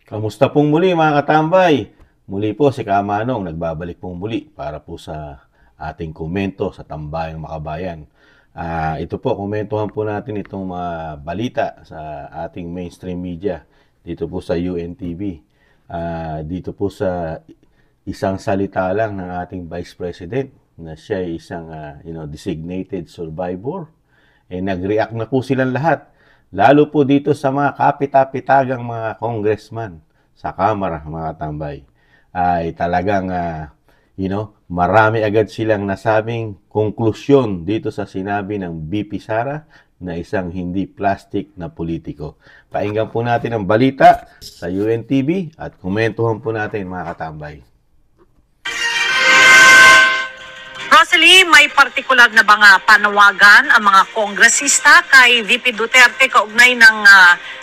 Kamusta pong muli mga katambay? Muli po si Kamanong nagbabalik pong muli para po sa ating komento sa Tambayang Makabayan. Ito po, komentuhan po natin itong mga balita sa ating mainstream media dito po sa UNTV. Dito po sa isang salita lang ng ating Vice President na siya ay isang designated survivor. Nag-react na po silang lahat. Lalo po dito sa mga kapita-pitagang mga congressman sa Kamara, mga tambay, ay talagang, marami agad silang nasabing konklusyon dito sa sinabi ng VP Sara na isang hindi plastic na politiko. Painggan po natin ang balita sa UNTV at komentuhan po natin, mga katambay. Rosalie, may partikular na mga panawagan ang mga kongresista kay VP Duterte kaugnay ng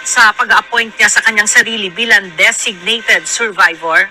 sa pag-appoint niya sa kanyang sarili bilang designated survivor?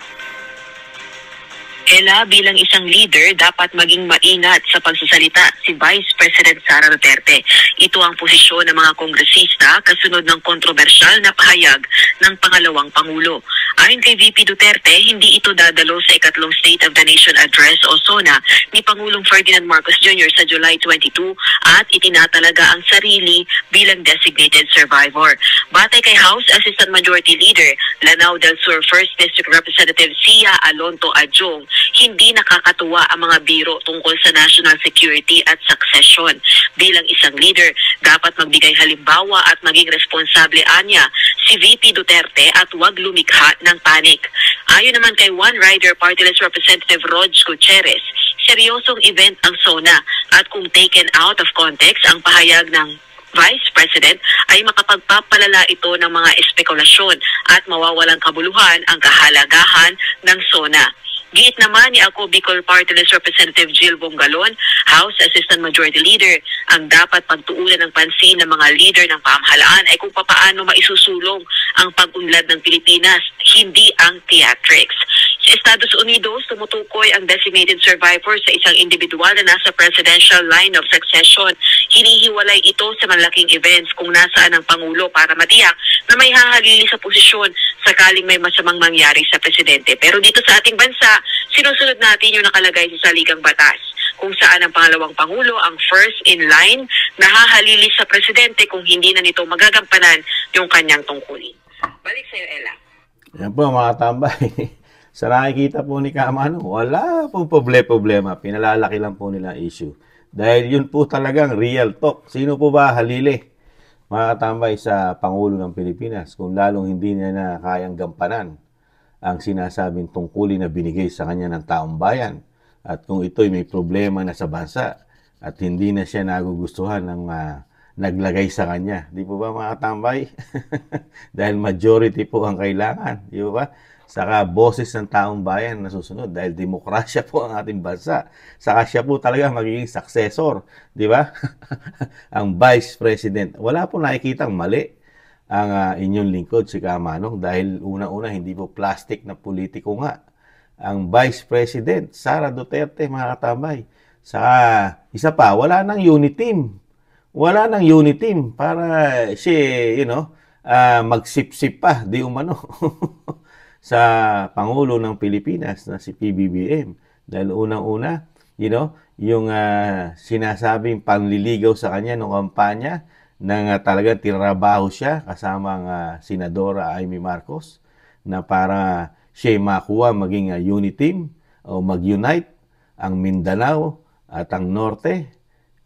Ella, bilang isang leader, dapat maging maingat sa pagsasalita si Vice President Sara Duterte. Ito ang posisyon ng mga kongresista kasunod ng kontrobersyal na pahayag ng pangalawang Pangulo. Ayon kay VP Duterte, hindi ito dadalo sa ikatlong State of the Nation Address o SONA ni Pangulong Ferdinand Marcos Jr. sa July 22 at itinatalaga ang sarili bilang designated survivor. Batay kay House Assistant Majority Leader Lanao del Sur 1st District Representative Sia Alonto Adjong, hindi nakakatuwa ang mga biro tungkol sa national security at succession. Bilang isang leader, dapat magbigay halimbawa at maging responsable anya si VP Duterte at huwag lumikha ng panik. Ayon naman kay One Rider Party List Representative Rog Gutierrez, seryosong event ang SONA at kung taken out of context ang pahayag ng Vice President ay makapagpapalala ito ng mga espekulasyon at mawawalang kabuluhan ang kahalagahan ng SONA. Giit naman ni Ako Bicol Party List Representative Jill Bongalon, House Assistant Majority Leader, ang dapat pagtuunan ng pansin ng mga leader ng pamahalaan ay kung papaano maisusulong ang pag-unlad ng Pilipinas, hindi ang theatrics. Sa Estados Unidos, tumutukoy ang designated survivor sa isang individual na nasa presidential line of succession. Hinihiwalay ito sa malaking events kung nasaan ang Pangulo para matiyak na may hahalili sa posisyon sakaling may masamang mangyari sa presidente. Pero dito sa ating bansa, sinusunod natin yung nakalagay sa saligang batas kung saan ang pangalawang Pangulo ang first in line na hahalili sa presidente kung hindi na nito magagampanan yung kanyang tungkulin. Balik sa iyo, Ella. Yan po mga tambay. Sa nakikita po ni Kamano, wala pong problema. Pinalalaki lang po nila issue. Dahil yun po talagang real talk. Sino po ba halili, mga katambay, sa Pangulo ng Pilipinas kung lalong hindi niya na kayang gampanan ang sinasabing tungkulin na binigay sa kanya ng taong bayan? At kung ito'y may problema na sa bansa at hindi na siya nagugustuhan ng naglagay sa kanya. Di po ba mga katambay? Dahil majority po ang kailangan. Di po ba? Saka boses ng taong bayan na susunod dahil demokrasya po ang ating bansa. Saka siya po talaga magiging successor, di ba? Ang Vice President. Wala po nakikitang mali ang inyong lingkod si Kamanong dahil una-una hindi po plastic na politiko nga. Ang Vice President, Sara Duterte, mga katambay. Saka isa pa, wala nang unit team. Wala nang unit team para siya, magsip-sip pa, di umano. Sa Pangulo ng Pilipinas na si PBBM. Dahil unang-una, yung sinasabing panliligaw sa kanya ng kampanya nang talagang tirabaho siya kasama ang Senadora Amy Marcos na para siya makuha maging unit team o mag-unite ang Mindanao at ang Norte.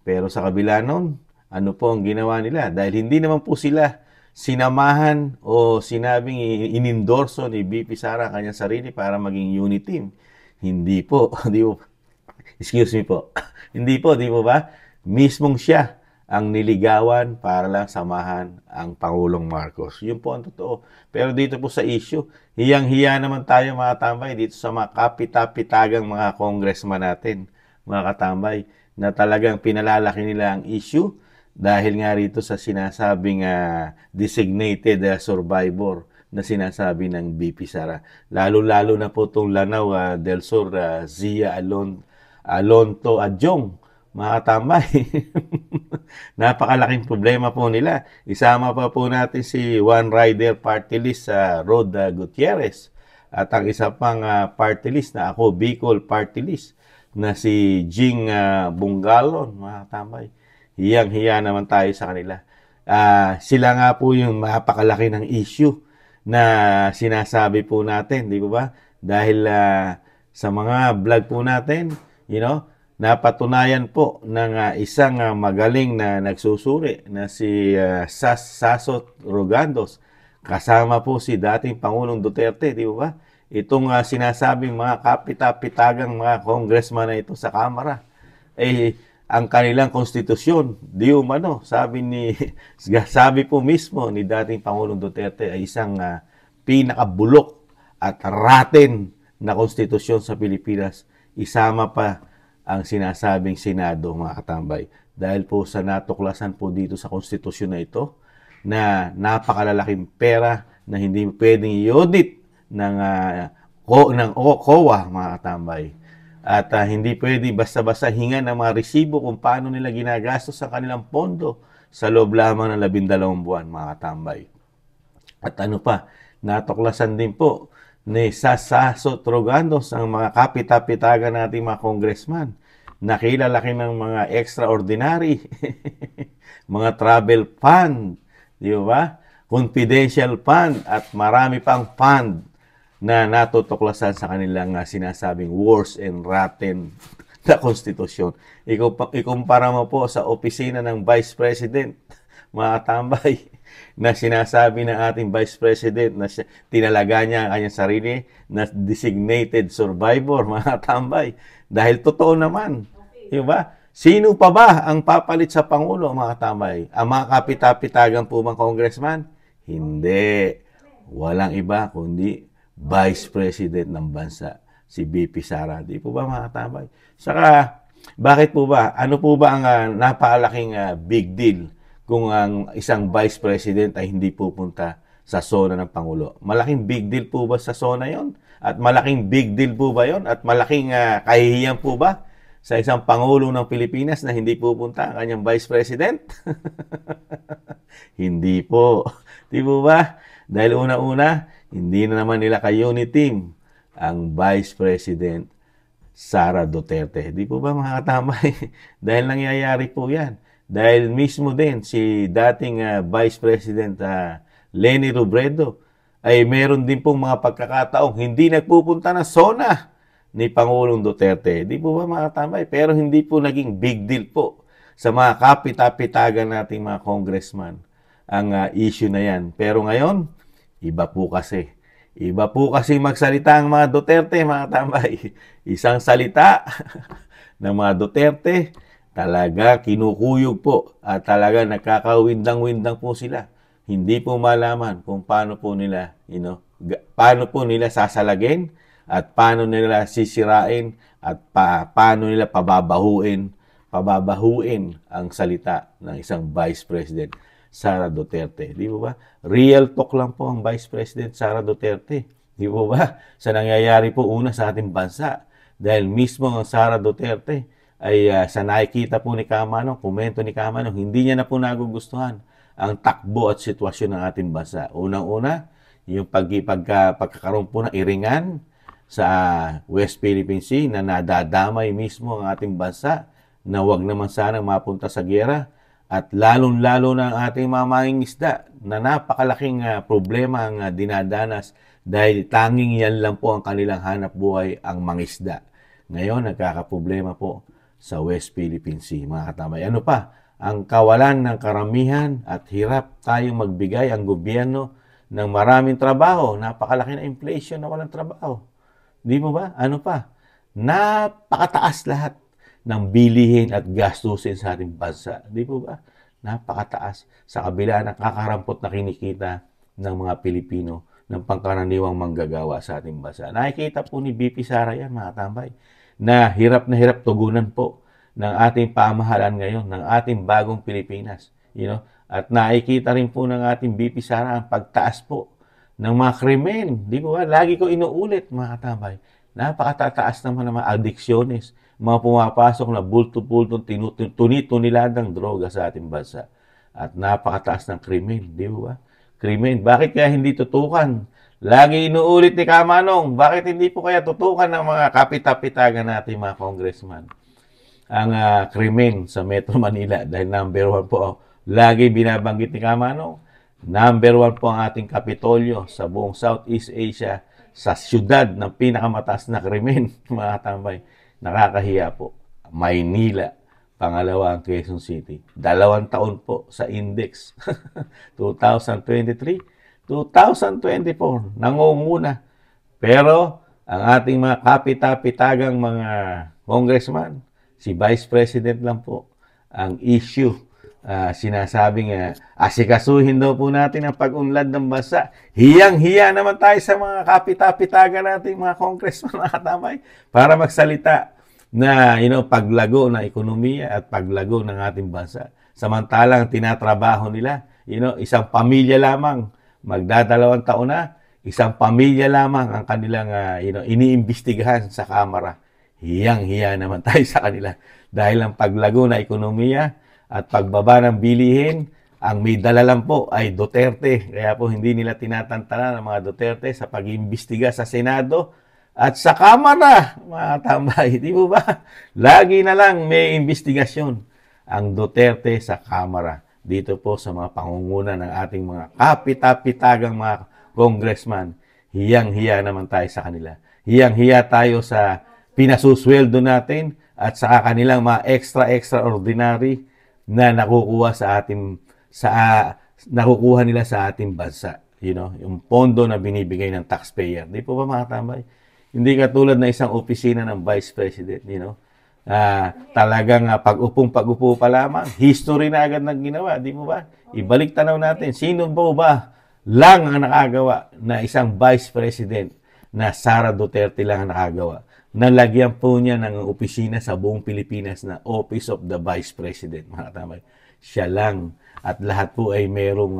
Pero sa kabila nun, ano po ang ginawa nila? Dahil hindi naman po sila sinamahan o sinabing inendorso ni VP Sara ang kanyang sarili para maging unit team. Hindi po. Excuse me po. Hindi po, di po ba? Mismong siya ang niligawan para lang samahan ang Pangulong Marcos. Yun po ang totoo. Pero dito po sa issue, hiyang-hiya naman tayo mga tambay dito sa mga kapita-pitagang mga congressman natin, mga katambay, na talagang pinalalaki nila ang issue dahil nga rito sa sinasabing designated survivor na sinasabi ng VP Sara. Lalo-lalo na po itong Lanao del Sur, Zia Alonto Adjong. mga katambay. Napakalaking problema po nila. Isama pa po natin si One Rider Party List sa Rhoda Gutierrez. At ang isa pang party list na ako, Bicol Party List, na si Jing Bungalon, mga katambay. Hiyang-hiya naman tayo sa kanila. Sila nga po yung mapakalaki ng issue na sinasabi po natin, di ba? Dahil sa mga vlog po natin, napatunayan po ng isang magaling na nagsusuri na si Sasot Rogandos. Kasama po si dating Pangulong Duterte, di ba? Itong sinasabing mga kapita-pitagang mga congressman na ito sa Kamara, ang kanilang konstitusyon, di umano, sabi po mismo ni dating Pangulong Duterte ay isang pinakabulok at rotten na konstitusyon sa Pilipinas. Isama pa ang sinasabing Senado, mga katambay. Dahil po sa natuklasan po dito sa konstitusyon na ito, na napakalalaking pera na hindi pwedeng i-audit ng COA, mga katambay. At hindi pwedeng basta-basta hinga ng mga resibo kung paano nila ginagastos ang kanilang pondo sa loob lamang ng 12 buwan, mga katambay. At ano pa, natuklasan din po ni Sasot Rogandos ang mga kapita-pitagan nating mga congressman. Nakilalaki ng mga extraordinary, mga travel fund, di ba? Confidential fund at marami pang fund na natutuklasan sa kanilang sinasabing worse and rotten na konstitusyon. Ikumpara mo po sa opisina ng Vice President, mga tambay, na sinasabi ng ating Vice President na tinalaga niya ang kanyang sarili na designated survivor, mga tambay. Dahil totoo naman, di ba? Sino pa ba ang papalit sa Pangulo, mga tambay? Ang mga kapita-pitagan po bang congressman? Hindi. Walang iba kundi Vice President ng bansa, si BP Sara. Di po ba, mga tambay? Saka, bakit po ba? Ano po ba ang napakalaking big deal kung ang isang Vice President ay hindi pupunta sa zona ng Pangulo? Malaking big deal po ba sa zona yon? At malaking big deal po ba yon? At malaking kahihiyan po ba sa isang Pangulo ng Pilipinas na hindi pupunta ang kanyang Vice President? Hindi po. Di po ba? Dahil una-una, hindi na naman nila ka-unit team ang Vice President Sara Duterte. Di po ba, mga katambay? Dahil nangyayari po yan. Dahil mismo din si dating Vice President Leni Robredo ay meron din pong mga pagkakataong hindi nagpupunta ng zona ni Pangulong Duterte. Di po ba, mga katambay? Pero hindi po naging big deal po sa mga kapita-pitagan nating mga congressman ang issue na yan. Pero ngayon, iba po kasi. Iba po kasi magsalita ang mga Duterte, mga tambay. Isang salita ng mga Duterte, talaga kinukuyog po at talaga nakakawindang-windang po sila. Hindi po malaman kung paano po nila, paano po nila sasalagin at paano nila sisirain at paano nila pababahuin ang salita ng isang Vice President Sara Duterte. Di ba? Real talk lang po ang Vice President Sara Duterte. Di ba? Sa nangyayari po una sa ating bansa. Dahil mismo ang Sara Duterte ay sa nakikita po ni Kamano, komento ni Kamano, hindi niya na po nagugustuhan ang takbo at sitwasyon ng ating bansa. Unang-una, yung pagkakaroon po ng iringan sa West Philippine Sea na nadadamay mismo ang ating bansa na wag naman sanang mapunta sa giyera. At lalong-lalo na ang ating mga mangingisda na napakalaking problema ang dinadanas dahil tanging yan lang po ang kanilang hanap buhay, ang mangisda. Ngayon, nagkakaproblema po sa West Philippine Sea, mga katambay. Ano pa? Ang kawalan ng karamihan at hirap tayong magbigay ang gobyerno ng maraming trabaho. Napakalaki na inflation na walang trabaho. Di mo ba? Ano pa? Napakataas lahat ng bilihin at gastusin sa ating bansa. Di po ba? Napakataas sa kabila ng kakarampot na kinikita ng mga Pilipino ng pangkaraniwang manggagawa sa ating bansa. Nakikita po ni BP Sara yan, mga tambay, na hirap tugunan po ng ating pamahalaan ngayon, ng ating bagong Pilipinas. At nakikita rin po ng ating BP Sara ang pagtaas po ng mga krimen. Di po ba? Lagi ko inuulit, mga tambay. Napakatataas naman ng mga adiksyonist mga pumapasok na bulto-bulto, tuni-tuniladang droga sa ating bansa. At napakataas ng krimen, di ba? Krimen. Bakit kaya hindi tutukan? Lagi inuulit ni Kamanong, bakit hindi po kaya tutukan ng mga kapitapitagan natin, mga congressman, ang krimen sa Metro Manila? Dahil number 1 po, lagi binabanggit ni Kamanong, number 1 po ang ating Kapitolyo sa buong Southeast Asia, sa syudad ng pinakamataas na krimen, mga tambay. Nakakahiya po. Maynila, pangalawa ang Quezon City. 2 taon po sa index. 2023, 2024, nangunguna. Pero ang ating mga kapitapitagang mga congressman, si Vice President lang po ang issue. Sinasabing asikasuhin daw po natin ang pag-unlad ng bansa. Hiyang-hiya naman tayo sa mga kapitapitagan natin, mga congressman, mga katamay, para magsalita na paglago ng ekonomiya at paglago ng ating bansa. Samantalang tinatrabaho nila, isang pamilya lamang, magdadalawang taon na, isang pamilya lamang ang kanilang iniimbestigahan sa Kamara. Hiyang-hiya naman tayo sa kanila. Dahil ang paglago ng ekonomiya at pagbaba ng bilihin, ang may dala lang po ay Duterte. Kaya po hindi nila tinatantanan ang mga Duterte sa pag-imbestiga sa Senado at sa Kamara, mga tambay. Di po ba? Lagi na lang may investigasyon ang Duterte sa Kamara. Dito po sa mga pangunguna ng ating mga kapitapitagang mga congressman. Hiyang-hiya naman tayo sa kanila. Hiyang-hiya tayo sa pinasusweldo natin at sa kanilang mga extraordinary na nakukuha nakukuha nila sa ating bansa. Yung pondo na binibigay ng taxpayer. Di po ba, mga tambay? Hindi katulad na isang opisina ng Vice President, talagang pag-upo pa lamang, history na agad ng ginawa, di mo ba? Ibalik tanaw natin, sino ba lang ang nakagawa na isang Vice President na Sara Duterte lang ang nakagawa? Nalagyan po niya ng opisina sa buong Pilipinas na Office of the Vice President, mga tamay. Siya lang. At lahat po ay merong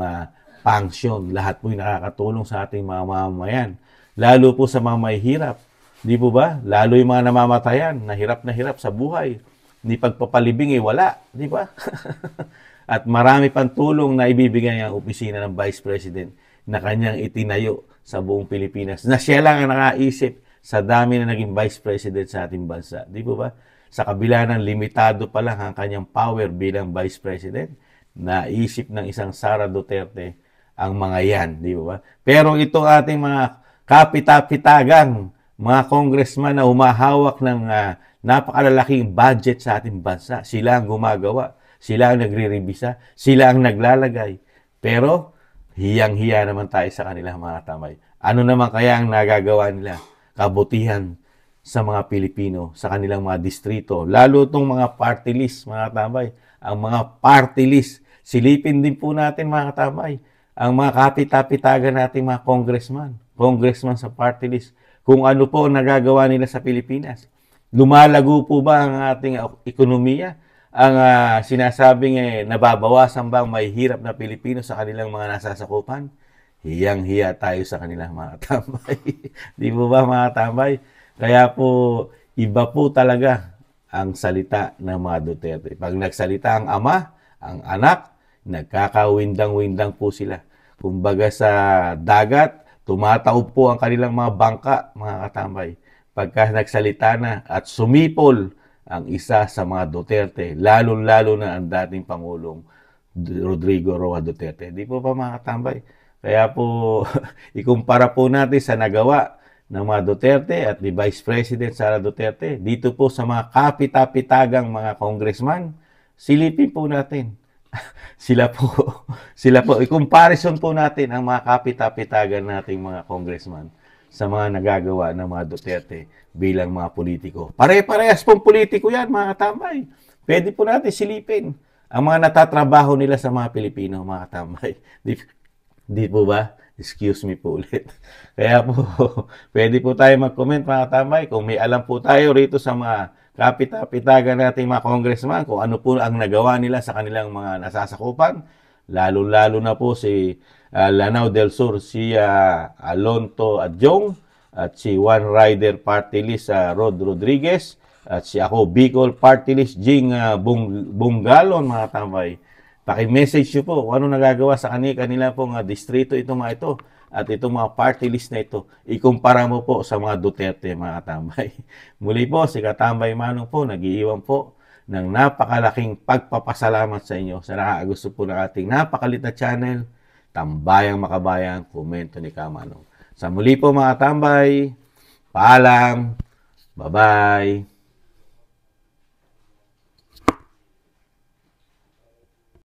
function. Lahat po ay nakakatulong sa ating mga mamamayan. Lalo po sa mga may hirap. Di po ba? Lalo yung mga namamatayan, na hirap sa buhay. Ni pagpapalibing wala. Di ba? At marami pang tulong na ibibigay ang opisina ng Vice President na kanyang itinayo sa buong Pilipinas. Na siya lang ang nakaisip sa dami na naging Vice President sa ating bansa. Di po ba? Sa kabila ng limitado pa lang ang kanyang power bilang Vice President, naisip ng isang Sara Duterte ang mga yan. Di po ba? Pero itong ating mga kapitapitagang mga congressman na humahawak ng napakalalaking budget sa ating bansa, sila ang gumagawa, sila ang nagre-revisa, sila ang naglalagay. Pero hiyang-hiya naman tayo sa kanila, mga tamay. Ano naman kaya ang nagagawa nila? Kabutihan sa mga Pilipino, sa kanilang mga distrito. Lalo itong mga party list, mga katabay. Ang mga party list, silipin din po natin, mga katabay. Ang mga kapitapitagan natin, mga congressman sa party list. Kung ano po ang nagagawa nila sa Pilipinas. Lumalago po ba ang ating ekonomiya? Ang sinasabing nababawasan ba ang may hirap na Pilipino sa kanilang mga nasasakupan? Hiyang-hiya tayo sa kanila, mga tambay. Di po ba, mga tambay? Kaya po, iba po talaga ang salita ng mga Duterte. Pag nagsalita ang ama, ang anak, nagkakawindang-windang po sila. Kumbaga sa dagat, tumataob po ang kanilang mga bangka, mga katambay. Pagka nagsalita na at sumipol ang isa sa mga Duterte, lalo-lalo na ang dating Pangulong Rodrigo Roa Duterte. Di po ba, mga katambay? Kaya po, ikumpara po natin sa nagawa ng mga Duterte at ni Vice President Sara Duterte. Dito po sa mga kapitapitagang mga congressman, silipin po natin. sila po, i-comparison po natin ang mga kapitapitagan nating mga congressman sa mga nagagawa ng mga Duterte bilang mga politiko. Pare-parehas pong politiko yan, mga tambay. Pwede po natin silipin ang mga natatrabaho nila sa mga Pilipino, mga tambay. Di po ba? Excuse me po ulit. Kaya po, pwede po tayo mag-comment, mga tambay, kung may alam po tayo rito sa mga kapitapitagan nating mga congressman, kung ano po ang nagawa nila sa kanilang mga nasasakupan, lalo-lalo na po si Lanao del Sur, si Alonto Adjong, at si One Rider Party List Rod Rodriguez, At si ako, Bicol Party List Jing Bunggalon, mga tambay. Paki-message nyo po kung ano nagagawa sa kanila pong distrito itong mga ito at itong mga party list na ito. Ikumpara mo po sa mga Duterte, mga tambay. Muli po, si Katambay Manong po, nag-iiwan po ng napakalaking pagpapasalamat sa inyo sa nakakagusto po ng ating napakalit na channel, Tambayang Makabayan, Komento ni Kamanong. Sa muli po, mga tambay, paalam, bye-bye.